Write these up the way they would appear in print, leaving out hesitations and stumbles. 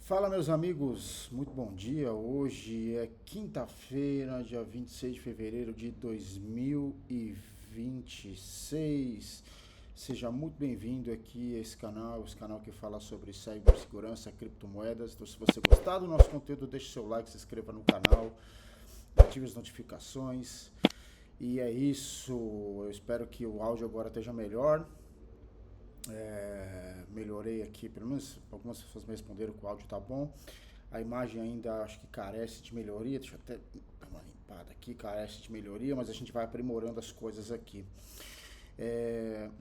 Fala, meus amigos, muito bom dia. Hoje é quinta-feira, dia 26 de fevereiro de 2026. Seja muito bem-vindo aqui a esse canal que fala sobre cibersegurança, criptomoedas. Então, se você gostar do nosso conteúdo, deixe seu like, se inscreva no canal, ative as notificações. E é isso, eu espero que o áudio agora esteja melhor. Melhorei aqui, pelo menos algumas pessoas me responderam que o áudio tá bom. A imagem ainda acho que carece de melhoria. Deixa eu até dar uma limpada aqui, carece de melhoria, mas a gente vai aprimorando as coisas aqui.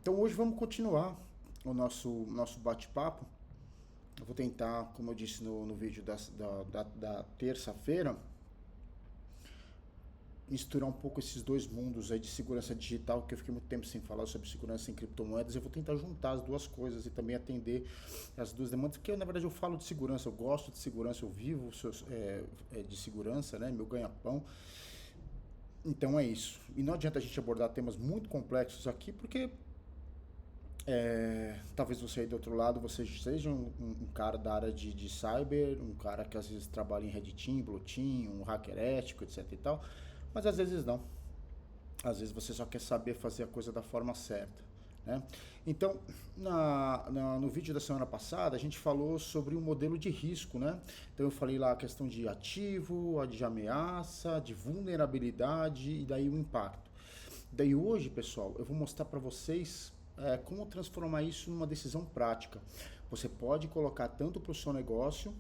Então hoje vamos continuar o nosso bate-papo. Eu vou tentar, como eu disse no vídeo da terça-feira, misturar um pouco esses dois mundos aí de segurança digital, que eu fiquei muito tempo sem falar sobre segurança em criptomoedas. Eu vou tentar juntar as duas coisas e também atender as duas demandas, porque na verdade eu falo de segurança, eu gosto de segurança, eu vivo de segurança, né? Meu ganha-pão. Então é isso. E não adianta a gente abordar temas muito complexos aqui, porque talvez você aí do outro lado, você seja um cara da área de cyber, um cara que às vezes trabalha em Red Team, Blue Team, um hacker ético, etc e tal, mas às vezes não. Às vezes você só quer saber fazer a coisa da forma certa, né? Então, no vídeo da semana passada, a gente falou sobre o modelo de risco, né? Então eu falei lá a questão de ativo, de ameaça, de vulnerabilidade e daí o impacto. Daí hoje, pessoal, eu vou mostrar para vocês como transformar isso numa decisão prática. Você pode colocar tanto para o seu negócio,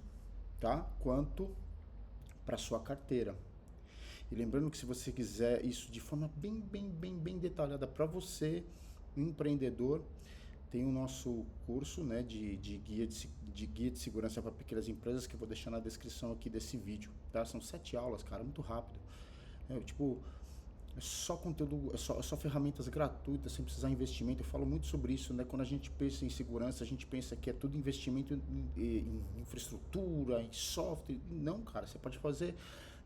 tá? Quanto para sua carteira. E lembrando que se você quiser isso de forma bem detalhada para você, empreendedor, tem o nosso curso, né, de guia de segurança para pequenas empresas, que eu vou deixar na descrição aqui desse vídeo, tá? São 7 aulas, cara, muito rápido. É só conteúdo, é só ferramentas gratuitas, sem precisar de investimento. Eu falo muito sobre isso, né? Quando a gente pensa em segurança, a gente pensa que é tudo investimento em infraestrutura, em software. Não, cara, você pode fazer,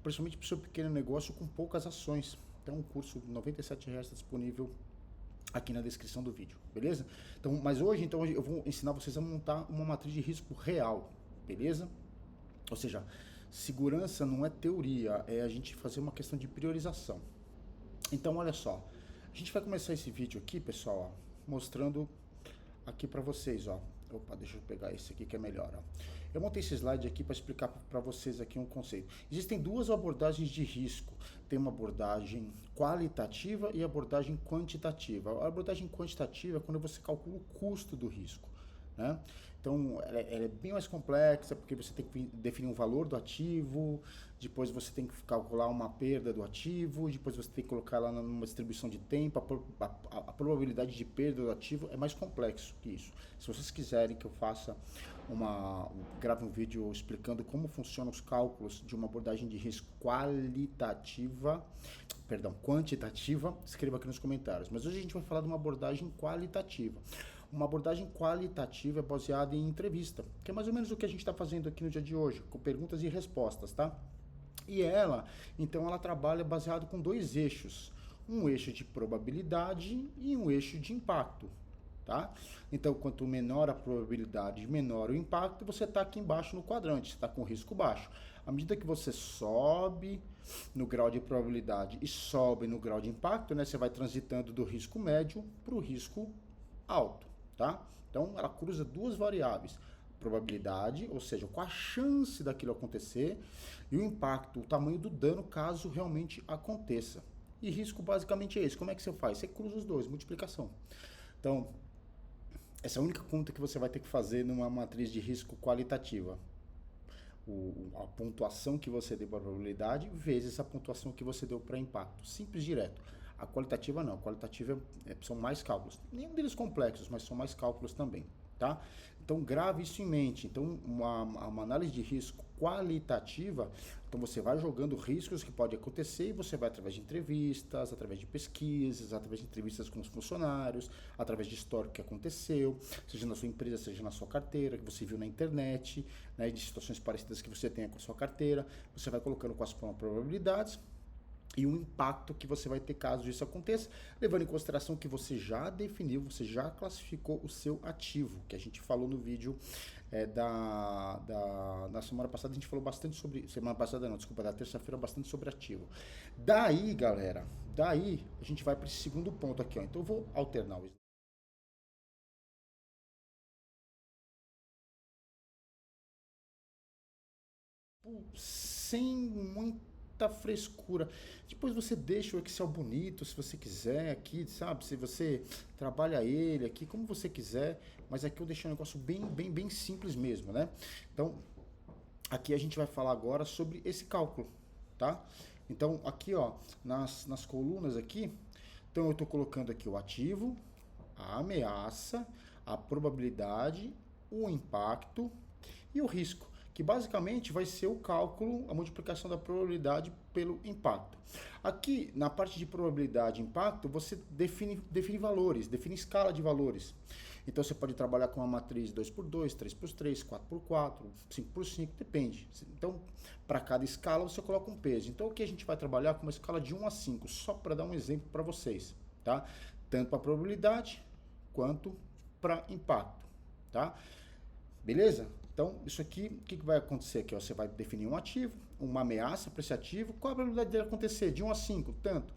principalmente para o seu pequeno negócio, com poucas ações. Então, um curso de R$ 97 está disponível aqui na descrição do vídeo, beleza? Então, mas hoje, então, eu vou ensinar vocês a montar uma matriz de risco real, beleza? Ou seja, segurança não é teoria, é a gente fazer uma questão de priorização. Então, olha só, a gente vai começar esse vídeo aqui, pessoal, ó, mostrando aqui para vocês, ó. Opa, deixa eu pegar esse aqui que é melhor, ó. Eu montei esse slide aqui para explicar para vocês aqui um conceito. Existem duas abordagens de risco. Tem uma abordagem qualitativa e abordagem quantitativa. A abordagem quantitativa é quando você calcula o custo do risco, né? Então, ela é bem mais complexa, porque você tem que definir um valor do ativo, depois você tem que calcular uma perda do ativo, depois você tem que colocar lá numa distribuição de tempo, a probabilidade de perda do ativo é mais complexo que isso. Se vocês quiserem que eu faça grave um vídeo explicando como funcionam os cálculos de uma abordagem de risco quantitativa, escreva aqui nos comentários. Mas hoje a gente vai falar de uma abordagem qualitativa. Uma abordagem qualitativa é baseada em entrevista, que é mais ou menos o que a gente está fazendo aqui no dia de hoje, com perguntas e respostas, tá? E então ela trabalha baseado com dois eixos, um eixo de probabilidade e um eixo de impacto, tá? Então, quanto menor a probabilidade, menor o impacto, você está aqui embaixo no quadrante, você está com risco baixo. À medida que você sobe no grau de probabilidade e sobe no grau de impacto, né, você vai transitando do risco médio para o risco alto, tá? Então, ela cruza duas variáveis, probabilidade, ou seja, qual a chance daquilo acontecer, e o impacto, o tamanho do dano caso realmente aconteça. E risco basicamente é isso. Como é que você faz? Você cruza os dois, multiplicação. Então, essa é a única conta que você vai ter que fazer numa matriz de risco qualitativa. A pontuação que você deu para a probabilidade vezes a pontuação que você deu para impacto. Simples, direto. A qualitativa não. A qualitativa são mais cálculos. Nenhum deles complexos, mas são mais cálculos também, tá? Então, grave isso em mente. Então, uma análise de risco qualitativa, então você vai jogando riscos que podem acontecer e você vai através de entrevistas, através de pesquisas, através de entrevistas com os funcionários, através de histórico que aconteceu, seja na sua empresa, seja na sua carteira, que você viu na internet, né, de situações parecidas que você tenha com a sua carteira, você vai colocando quais são as probabilidades e o impacto que você vai ter caso isso aconteça, levando em consideração que você já definiu, você já classificou o seu ativo, que a gente falou no vídeo na semana passada a gente falou bastante sobre, semana passada não, desculpa, da terça-feira bastante sobre ativo. Daí, galera, daí a gente vai para esse segundo ponto aqui, ó. Então eu vou alternar o sem muita frescura. Depois você deixa o Excel bonito, se você quiser aqui, sabe? Se você trabalha ele aqui, como você quiser, mas aqui eu deixei um negócio bem simples mesmo, né? Então, aqui a gente vai falar agora sobre esse cálculo, tá? Então, aqui, ó, nas colunas aqui, então eu estou colocando aqui o ativo, a ameaça, a probabilidade, o impacto e o risco, que basicamente vai ser o cálculo, a multiplicação da probabilidade pelo impacto. Aqui, na parte de probabilidade e impacto, você define valores, define escala de valores. Então, você pode trabalhar com uma matriz 2x2, 3x3, 4x4, 5x5, depende. Então, para cada escala, você coloca um peso. Então, aqui a gente vai trabalhar com uma escala de 1 a 5, só para dar um exemplo para vocês, tá? Tanto para probabilidade quanto para impacto, tá? Beleza? Então, isso aqui, o que vai acontecer aqui? Ó, você vai definir um ativo, uma ameaça para esse ativo. Qual a probabilidade dele acontecer? De 1 a 5, tanto.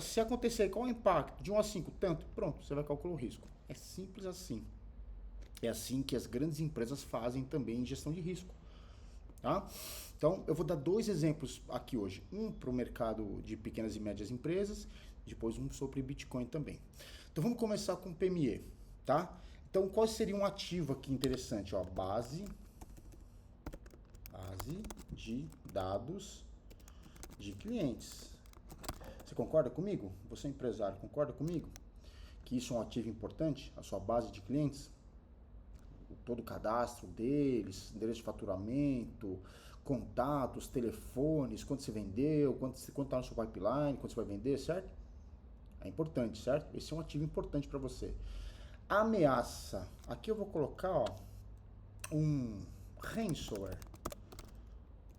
Se acontecer, qual o impacto? De 1 a 5, tanto. Pronto, você vai calcular o risco. É simples assim. É assim que as grandes empresas fazem também em gestão de risco. Tá? Então, eu vou dar 2 exemplos aqui hoje. Um para o mercado de pequenas e médias empresas, depois um sobre Bitcoin também. Então, vamos começar com o PME, tá? Então, qual seria um ativo aqui interessante? Ó, base de dados de clientes. Você concorda comigo? Você é empresário, concorda comigo? Que isso é um ativo importante? A sua base de clientes? Todo o cadastro deles, endereço de faturamento, contatos, telefones, quanto você vendeu, quanto está no seu pipeline, quanto você vai vender, certo? É importante, certo? Esse é um ativo importante para você. Ameaça. Aqui eu vou colocar, ó, um ransomware.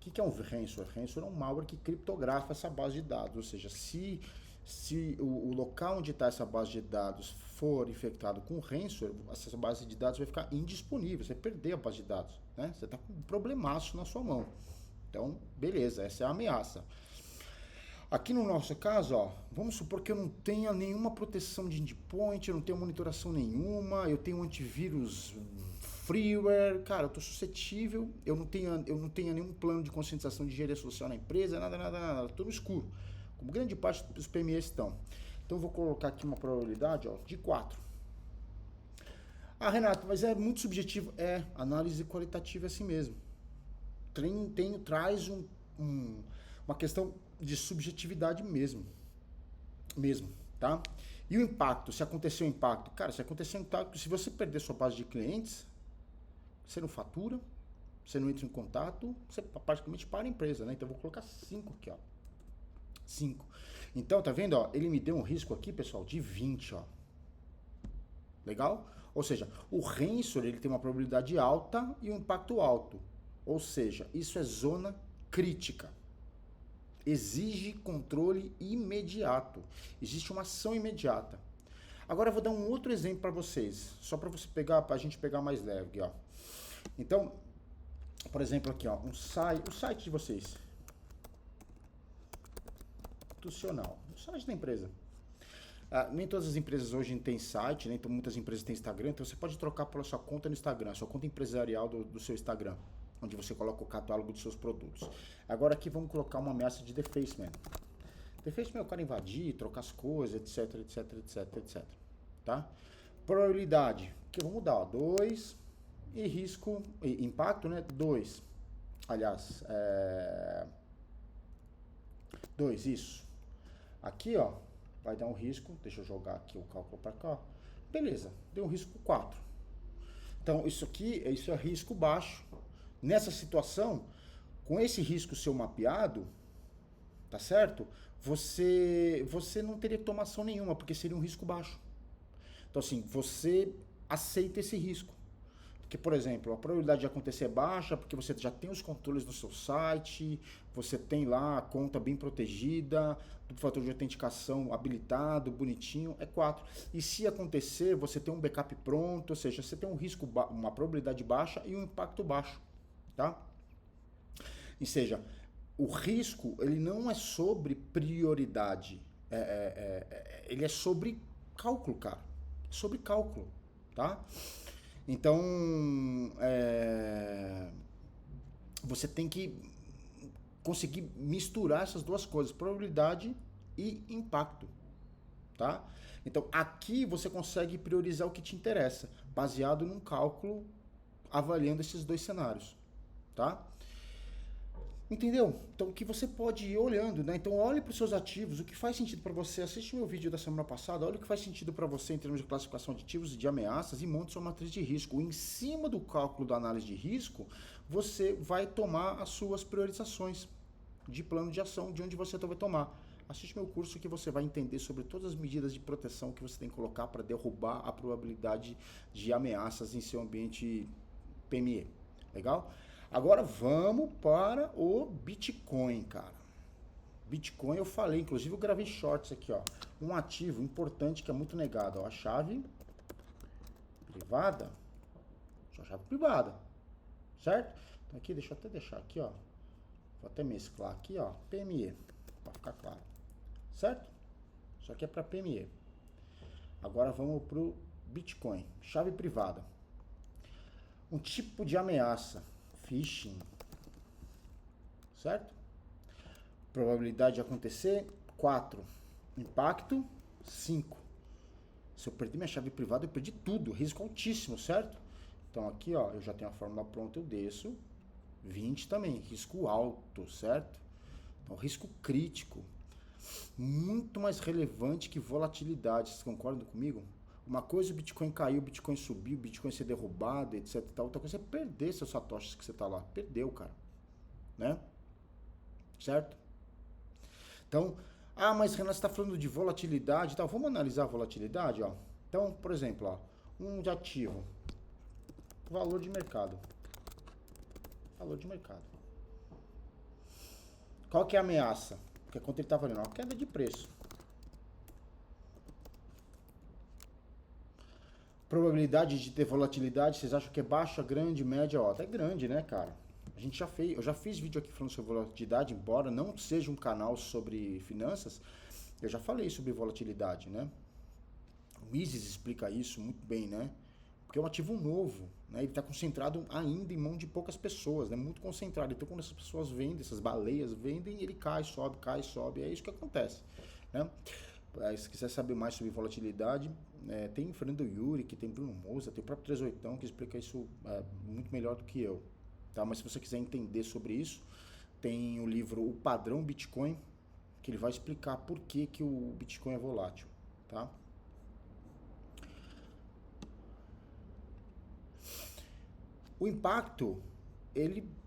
O que é um ransomware? Ransomware é um malware que criptografa essa base de dados. Ou seja, se o local onde está essa base de dados for infectado com ransomware, essa base de dados vai ficar indisponível. Você vai perder a base de dados, né? Você está com um problemaço na sua mão. Então, beleza, essa é a ameaça. Aqui no nosso caso, ó, vamos supor que eu não tenha nenhuma proteção de endpoint, eu não tenho monitoração nenhuma, eu tenho um antivírus freeware, cara, eu tô suscetível, eu não tenho nenhum plano de conscientização de engenharia social na empresa, nada, tudo escuro, como grande parte dos PMEs estão. Então eu vou colocar aqui uma probabilidade, ó, de 4. Ah, Renato, mas é muito subjetivo. É, análise qualitativa é assim mesmo. Traz uma questão de subjetividade mesmo, tá? E o impacto, se acontecer o impacto, cara, se acontecer um impacto, se você perder sua base de clientes, você não fatura, você não entra em contato, você praticamente para a empresa, né? Então eu vou colocar 5 aqui, ó. 5. Então, tá vendo, ó? Ele me deu um risco aqui, pessoal, de 20, ó. Legal? Ou seja, o ransomware, ele tem uma probabilidade alta e um impacto alto. Ou seja, isso é zona crítica. Exige controle imediato. Existe uma ação imediata. Agora eu vou dar um outro exemplo para vocês, só para a gente pegar mais leve, ó. Então, por exemplo, aqui, ó, o site de vocês. Institucional, o site da empresa. Nem todas as empresas hoje têm site, nem muitas empresas têm Instagram, então você pode trocar pela sua conta no Instagram, sua conta empresarial do seu Instagram, onde você coloca o catálogo dos seus produtos. Agora aqui vamos colocar uma ameaça de defacement. Defacement é o cara invadir, trocar as coisas, etc. Tá? Probabilidade, que eu vou mudar, ó, 2, e risco, e impacto, né, 2. Aliás, 2, isso. Aqui, ó, vai dar um risco, deixa eu jogar aqui o cálculo para cá. Beleza, deu um risco 4. Então, isso é risco baixo. Nessa situação, com esse risco seu mapeado, tá certo? Você não teria que tomar ação nenhuma, porque seria um risco baixo. Então, assim, você aceita esse risco. Porque, por exemplo, a probabilidade de acontecer é baixa, porque você já tem os controles no seu site, você tem lá a conta bem protegida, o fator de autenticação habilitado, bonitinho, é 4. E se acontecer, você tem um backup pronto, ou seja, você tem um risco, uma probabilidade baixa e um impacto baixo, tá? Ou seja, o risco, ele não é sobre prioridade, ele é sobre cálculo, cara. Sobre cálculo, tá? Então, você tem que conseguir misturar essas duas coisas, probabilidade e impacto, tá? Então, aqui você consegue priorizar o que te interessa, baseado num cálculo avaliando esses dois cenários, tá? Entendeu? Então, que você pode ir olhando, né? Então, olhe para os seus ativos, o que faz sentido para você. Assiste o meu vídeo da semana passada, olha o que faz sentido para você em termos de classificação de ativos e de ameaças e monte sua matriz de risco. Em cima do cálculo da análise de risco, você vai tomar as suas priorizações de plano de ação, de onde você vai tomar. Assiste meu curso que você vai entender sobre todas as medidas de proteção que você tem que colocar para derrubar a probabilidade de ameaças em seu ambiente PME. Legal? Agora vamos para o Bitcoin, cara. Bitcoin eu falei, inclusive eu gravei shorts aqui, ó. Um ativo importante que é muito negado, ó. A chave privada. Só chave privada. Certo? Então aqui, deixa eu até deixar aqui, ó. Vou até mesclar aqui, ó. PME. Para ficar claro. Certo? Isso aqui é para PME. Agora vamos pro Bitcoin. Chave privada. Um tipo de ameaça. Phishing, certo? Probabilidade de acontecer, 4. Impacto, 5. Se eu perder minha chave privada, eu perdi tudo, risco altíssimo, certo? Então aqui, ó, eu já tenho a fórmula pronta, eu desço. 20 também, risco alto, certo? Então, risco crítico, muito mais relevante que volatilidade, vocês concordam comigo? Uma coisa, o Bitcoin caiu, o Bitcoin subiu, o Bitcoin ser derrubado, etc e tal. Outra coisa é perder seus satoshis que você tá lá. Perdeu, cara. Né? Certo? Então, mas Renan, você tá falando de volatilidade e tal. Vamos analisar a volatilidade, ó. Então, por exemplo, ó, um de ativo. Valor de mercado. Valor de mercado. Qual que é a ameaça? Porque quanto ele tá valendo? Uma queda de preço. Probabilidade de ter volatilidade, vocês acham que é baixa, grande, média? Ó, até grande, né, cara? Eu já fiz vídeo aqui falando sobre volatilidade, embora não seja um canal sobre finanças, eu já falei sobre volatilidade, né? O Mises explica isso muito bem, né? Porque é um ativo novo, né? Ele está concentrado ainda em mão de poucas pessoas, né? Muito concentrado. Então, quando essas pessoas vendem, essas baleias vendem, ele cai, sobe, é isso que acontece, né? Se quiser saber mais sobre volatilidade, tem Fernando Yuri, tem Bruno Moza, tem o próprio 38 que explica isso muito melhor do que eu. Tá? Mas se você quiser entender sobre isso, tem o livro O Padrão Bitcoin, que ele vai explicar por que o Bitcoin é volátil. Tá? O impacto,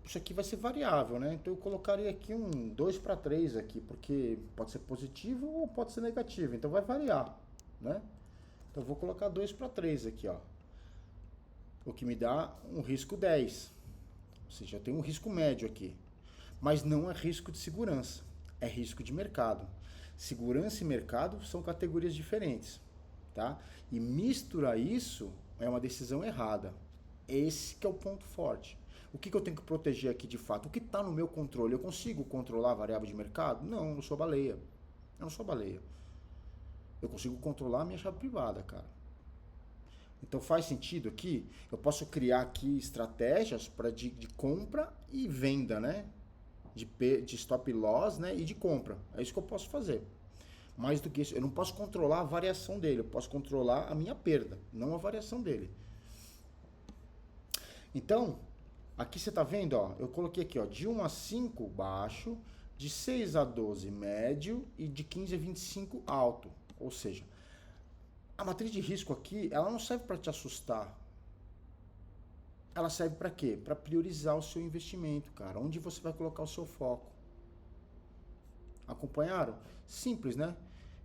isso aqui vai ser variável, né? Então eu colocaria aqui um 2 para 3 aqui, porque pode ser positivo ou pode ser negativo, então vai variar, né? Então eu vou colocar 2 para 3 aqui, ó. O que me dá um risco 10. Ou seja, eu tenho um risco médio aqui. Mas não é risco de segurança, é risco de mercado. Segurança e mercado são categorias diferentes, tá? E misturar isso é uma decisão errada. Esse que é o ponto forte. O que eu tenho que proteger aqui de fato? O que está no meu controle? Eu consigo controlar a variável de mercado? Não, eu não sou baleia. Eu não sou baleia. Eu consigo controlar a minha chave privada, cara. Então faz sentido aqui? Eu posso criar aqui estratégias de compra e venda, né? De stop loss, né? E de compra. É isso que eu posso fazer. Mais do que isso, eu não posso controlar a variação dele, eu posso controlar a minha perda, não a variação dele. Então, aqui você está vendo, ó, eu coloquei aqui, ó, de 1 a 5 baixo, de 6 a 12 médio e de 15 a 25 alto. Ou seja, a matriz de risco aqui, ela não serve para te assustar. Ela serve para quê? Para priorizar o seu investimento, cara. Onde você vai colocar o seu foco. Acompanharam? Simples, né?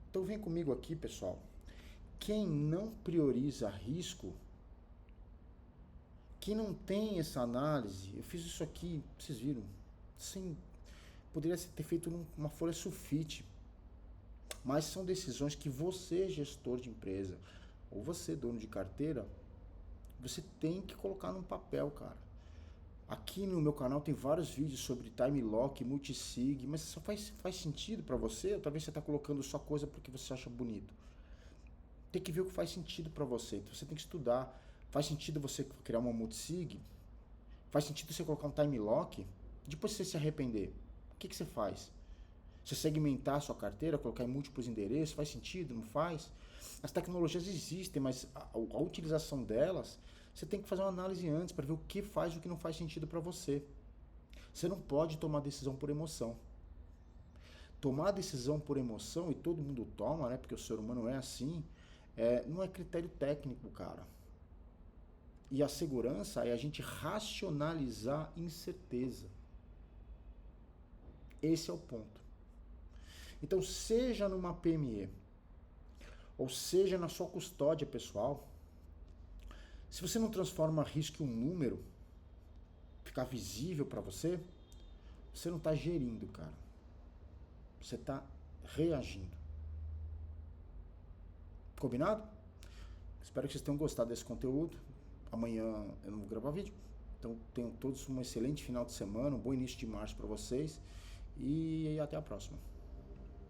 Então vem comigo aqui, pessoal. Quem não prioriza risco, quem não tem essa análise, eu fiz isso aqui, vocês viram, poderia ter feito numa folha sulfite, mas são decisões que você, gestor de empresa, ou você, dono de carteira, você tem que colocar num papel, cara. Aqui no meu canal tem vários vídeos sobre time lock, multisig, mas só faz sentido para você? Ou talvez você está colocando só coisa porque você acha bonito. Tem que ver o que faz sentido para você. Então você tem que estudar. Faz sentido você criar uma multisig? Faz sentido você colocar um time lock? Depois você se arrepender, o que você faz? Você segmentar a sua carteira, colocar em múltiplos endereços, faz sentido? Não faz? As tecnologias existem, mas a utilização delas, você tem que fazer uma análise antes para ver o que faz e o que não faz sentido para você. Você não pode tomar decisão por emoção. Tomar decisão por emoção, e todo mundo toma, né? Porque o ser humano é assim, não é critério técnico, cara. E a segurança é a gente racionalizar incerteza. Esse é o ponto. Então, seja numa PME, ou seja na sua custódia pessoal, se você não transforma risco em um número, ficar visível para você, você não está gerindo, cara. Você está reagindo. Combinado? Espero que vocês tenham gostado desse conteúdo. Amanhã eu não vou gravar vídeo. Então, tenham todos um excelente final de semana, um bom início de março para vocês. E até a próxima.